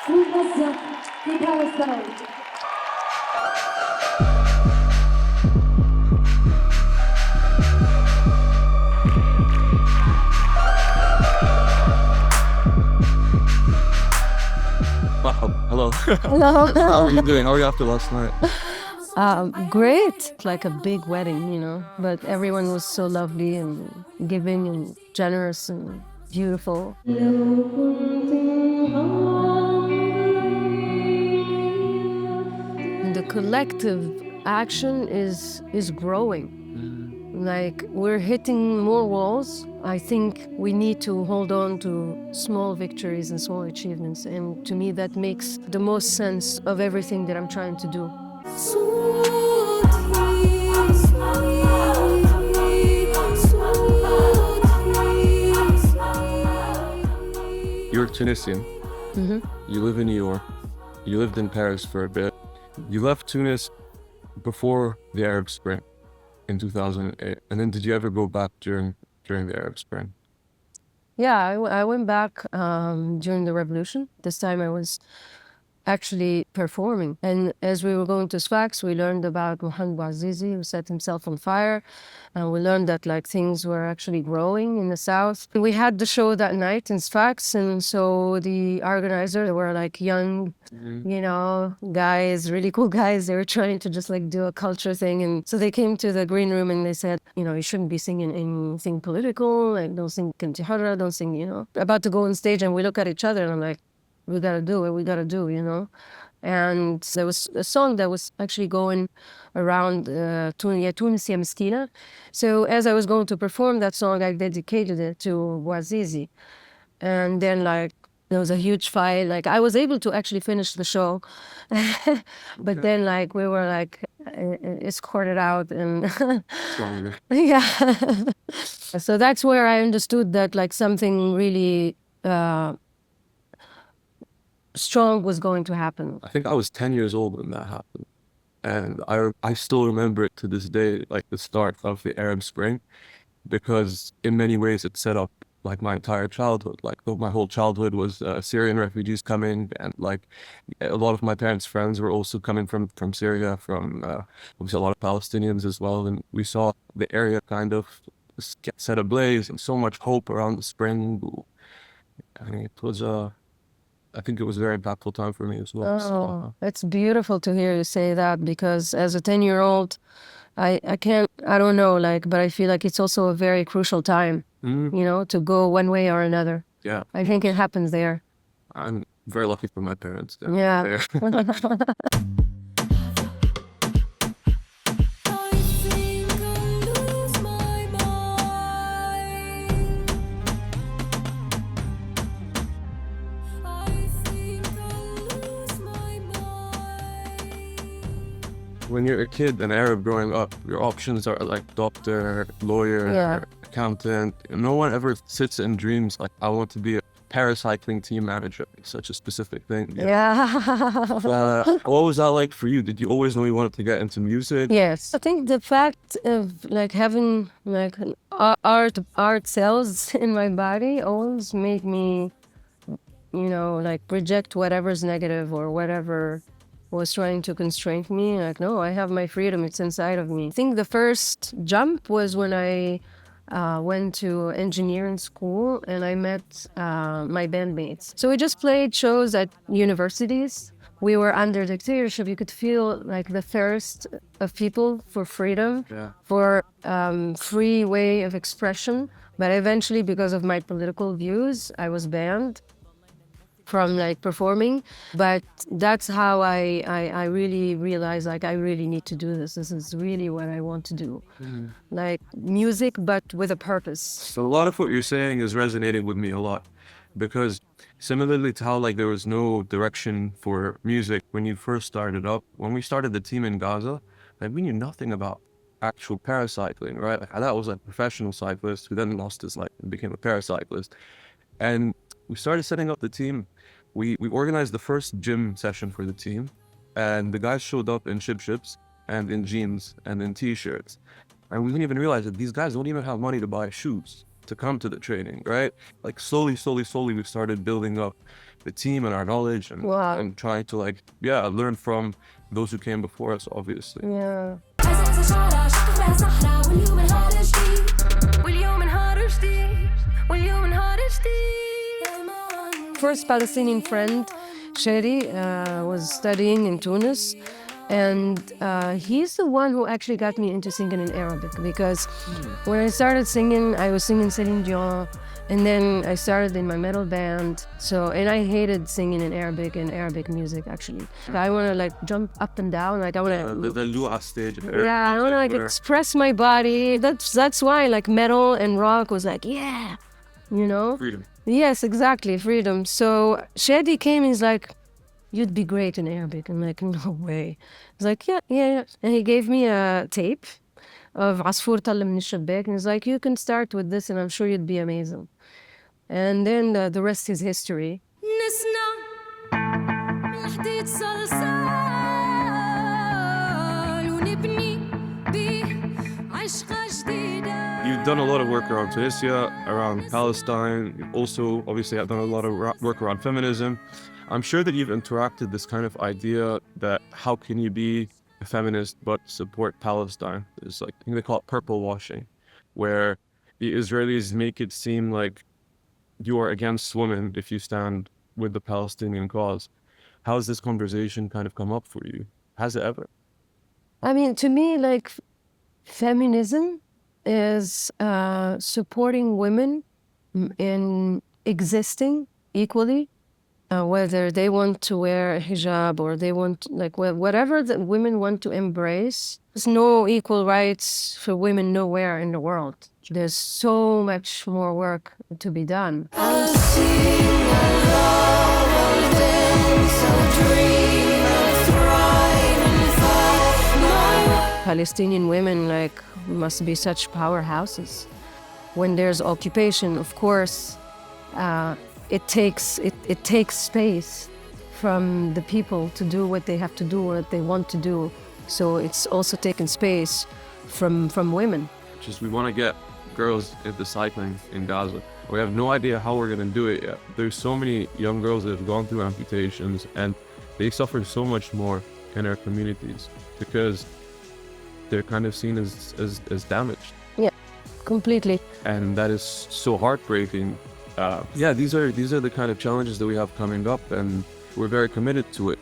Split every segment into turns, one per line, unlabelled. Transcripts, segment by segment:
Wissotzky in Palestine.
Wow, hello.
Hello.
How are you doing? How are you after last night?
Great, like a big wedding, you know, but everyone was so lovely and giving and generous and beautiful. The collective action is growing. Like we're hitting more walls. I think we need to hold on to small victories and small achievements. And to me, that makes the most sense of everything that I'm trying to do.
You're Tunisian. You live in New York. You lived in Paris for a bit. You left Tunis before the Arab Spring in 2008. And then did you ever go back during the Arab Spring?
Yeah, I went back during the revolution. This time I was actually performing. And as we were going to Sfax, we learned about Mohammed Bouazizi, who set himself on fire. And we learned that like things were actually growing in the south. We had the show that night in Sfax, and so the organizers were like young, you know, guys, really cool guys. They were trying to just like do a culture thing. And so they came to the green room and they said, you know, you shouldn't be singing anything political, like don't sing Kelmti Horra, don't sing, you know. About to go on stage and we look at each other and I'm like, we gotta do what we gotta do, you know. And there was a song that was actually going around Tunisia Mesquina. So as I was going to perform that song, I dedicated it to Bouazizi. And then like there was a huge fight. Like I was able to actually finish the show, but then like we were like escorted out and
Stronger.
yeah. So that's where I understood that like something really strong was going to happen.
I think I was 10 years old when that happened. And I still remember it to this day, like the start of the Arab Spring, because in many ways it set up like my entire childhood. Like my whole childhood was Syrian refugees coming, and like a lot of my parents' friends were also coming from Syria, from obviously a lot of Palestinians as well. And we saw the area kind of get set ablaze and so much hope around the spring. I mean, it was I think it was a very impactful time for me as well.
Oh, it's beautiful to hear you say that, because as a 10-year-old, I don't know, like, but I feel like it's also a very crucial time, you know, to go one way or another.
Yeah.
I think it happens there.
I'm very lucky for my parents.
Yeah.
When you're a kid, an Arab growing up, your options are like doctor, lawyer,
Yeah.
accountant. No one ever sits and dreams like, I want to be a paracycling team manager. It's such a specific thing.
Yeah.
What was that like for you? Did you always know you wanted to get into music?
Yes. I think the fact of like having like an art cells in my body always made me, you know, like reject whatever's negative or whatever was trying to constrain me. Like, no, I have my freedom. It's inside of me. I think the first jump was when I went to engineering school and I met my bandmates. So we just played shows at universities. We were under dictatorship. You could feel like the thirst of people for freedom, for free way of expression. But eventually, because of my political views, I was banned from like performing. But that's how I really realized like I really need to do this. This is really what I want to do. Like music, but with a purpose.
So a lot of what you're saying is resonating with me a lot, because similarly to how like there was no direction for music when you first started up, when we started the team in Gaza, like we knew nothing about actual paracycling, right? Like, that was a professional cyclist who then lost his life and became a paracyclist. And we started setting up the team. We organized the first gym session for the team, and the guys showed up in ship-ships and in jeans and in t-shirts. And we didn't even realize that these guys don't even have money to buy shoes. to come to the training, right? Like slowly, we started building up the team and our knowledge and,
Wow.
and trying to like, yeah, learn from those who came before us, obviously.
Yeah. First Palestinian friend, Freddy, was studying in Tunis. And he's the one who actually got me into singing in Arabic, because when I started singing, I was singing Celine Dion, and then I started in my metal band. And I hated singing in Arabic and Arabic music, actually. I want to like jump up and down, like I want to...
The Lua stage.
Yeah, I want to like express my body. That's why like metal and rock was like, yeah, you know?
Freedom.
Yes, exactly, freedom. So Shadi came, he's like, you'd be great in Arabic. I'm like, no way. He's like, yeah. And he gave me a tape of عصفور طل من الشباك. And he's like, you can start with this and I'm sure you'd be amazing. And then the rest is history.
You've done a lot of work around Tunisia, around Palestine. Also, obviously, I've done a lot of work around feminism. I'm sure that you've interacted this kind of idea that how can you be a feminist but support Palestine? It's like, I think they call it purple washing, where the Israelis make it seem like you are against women if you stand with the Palestinian cause. How has this conversation kind of come up for you? Has it ever?
I mean, to me, like, feminism is supporting women in existing equally. Whether they want to wear a hijab or they want, like, whatever that women want to embrace. There's no equal rights for women nowhere in the world. There's so much more work to be done. Palestinian women, like, must be such powerhouses. When there's occupation, of course, it takes space from the people to do what they have to do, what they want to do. So it's also taken space from women.
Just we want to get girls into cycling in Gaza. We have no idea how we're going to do it yet. There's so many young girls that have gone through amputations and they suffer so much more in our communities because they're kind of seen as damaged.
Yeah, completely.
And that is so heartbreaking. These are the kind of challenges that we have coming up, and we're very committed to it.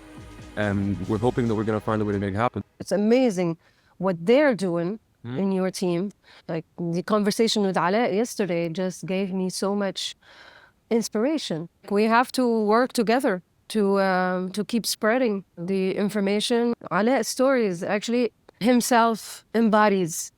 And we're hoping that we're going to find a way to make it happen.
It's amazing what they're doing in your team. Like the conversation with Alaa yesterday just gave me so much inspiration. We have to work together to keep spreading the information. Alaa's stories actually himself embodies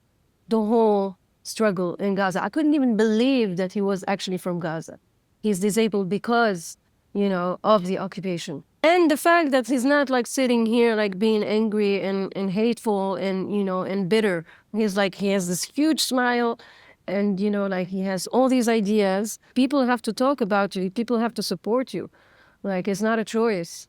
the whole struggle in Gaza. I couldn't even believe that he was actually from Gaza. He's disabled because, you know, of the occupation. And the fact that he's not like sitting here like being angry and hateful and, you know, and bitter. He's like, he has this huge smile and, you know, like he has all these ideas. People have to talk about you. People have to support you. Like, it's not a choice.